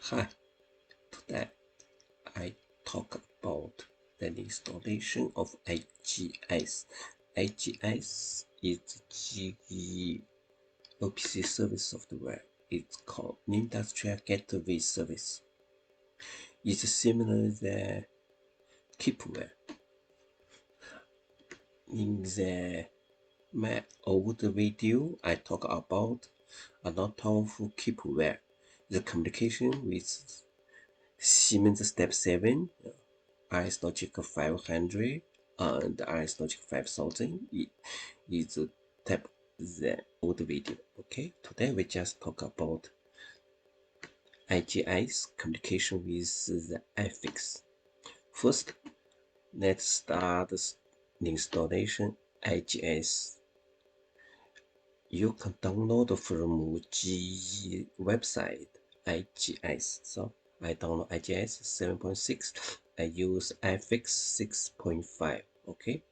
Hi, today I talk about the installation of IGS. IGS is GE OPC service software. It's called Industrial Gateway Service. It's similar to the Keepware. In my old video, I talk about a lot of Keepware. The communication with Siemens Step 7, IS Logic 500 and IS Logic 5000 is type the old video. Okay, today we just talk about IGS communication with the IFIX. First, let's start the installation IGS. You can download from GE website IGS. So I download IGS 7.6. I use IFIX 6.5. Okay.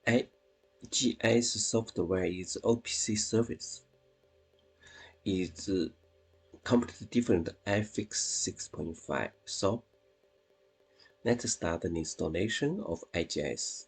IGS software is OPC service. It's completely different IFIX 6.5. So let's start the installation of IGS.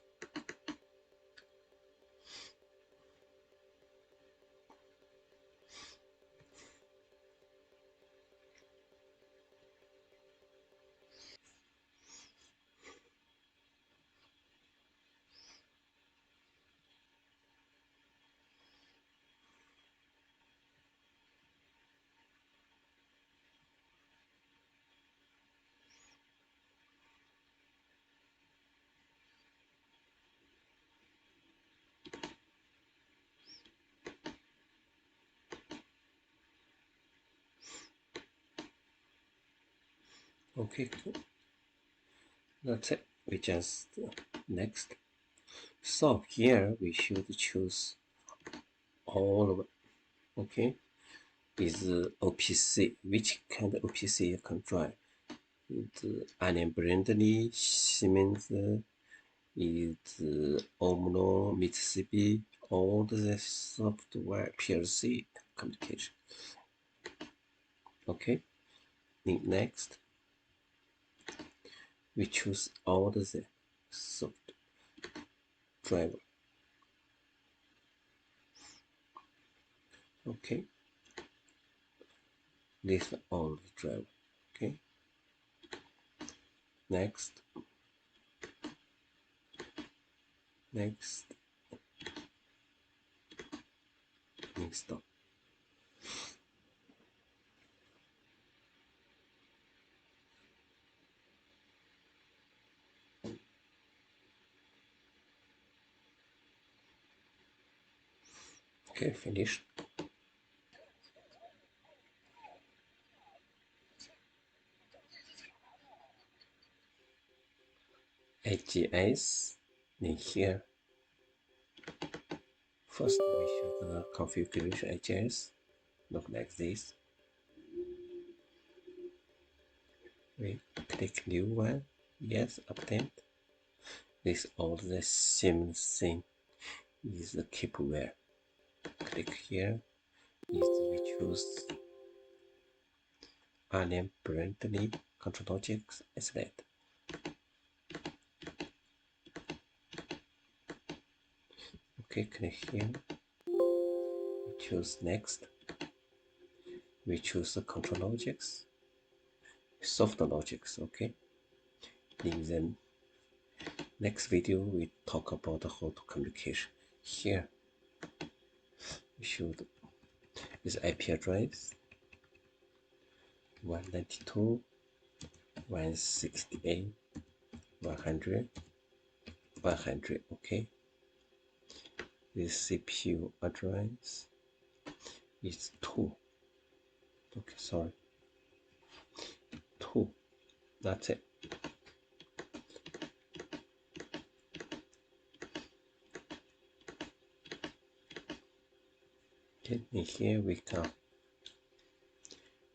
Okay, cool. That's it. We just next. So here we should choose all of it. Okay, is OPC. Which kind of OPC you can try? It's Allen Bradley, Siemens, is Omno, Mitsubishi, all the software PLC communication. Okay, next we choose all the soft driver. Okay, this all the driver. Okay, next install. Okay, finished. IGS in here. First, we should configuration IGS. Look like this. We click new one. Yes, update. This all the same thing is the keepware. Click here. Is we choose Allen Bradley control logics select. Okay, click here. We choose next. We choose the control logics, soft logics. Okay. In the next video, we talk about how to communication. Here, we should is IP address 192.168.100. Okay. This CPU address is 2. Okay, sorry. 2. That's it. Okay, and here we come.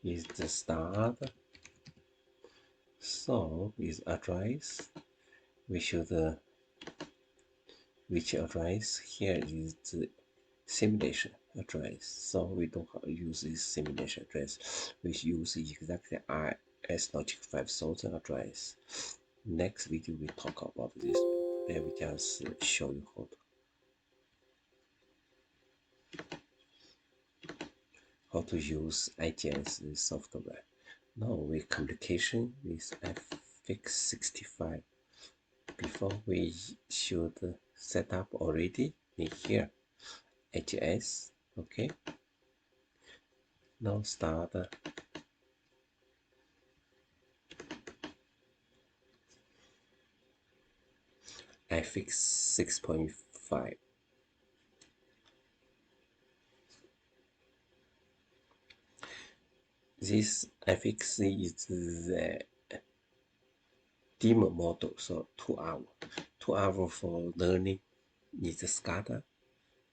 Is the start. So is address. We should which address here is simulation address. So we don't use this simulation address. We use exactly IS logic 5000 address. Next video we talk about this. Then we just show you how to use IGS software. Now we communication with IFIX 65. Before we should set up already in here IGS. Okay. Now start IFIX 6.5. This IFIX is the demo model, so 2 hours. 2 hours for learning is SCADA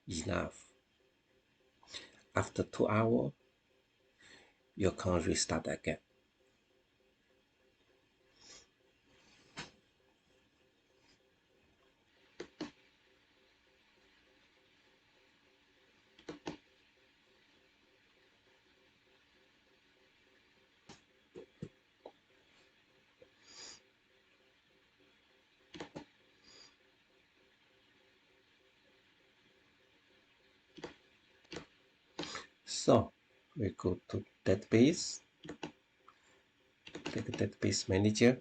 enough. After 2 hours, you can restart again. So we go to database, click database manager.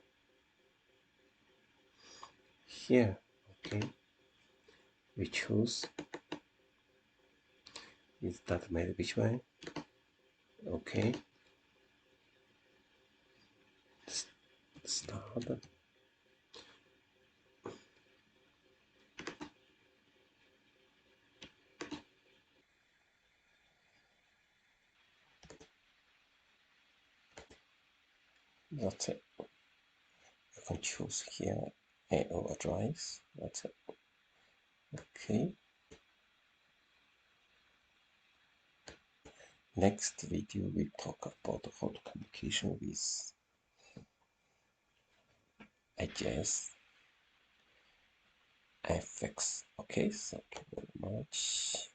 Here, okay, we choose is that matter which one? Okay, start. That's it. You can choose here AO address. That's it. Okay. Next video we talk about how to communication with IGS IFIX. Okay, thank you very much.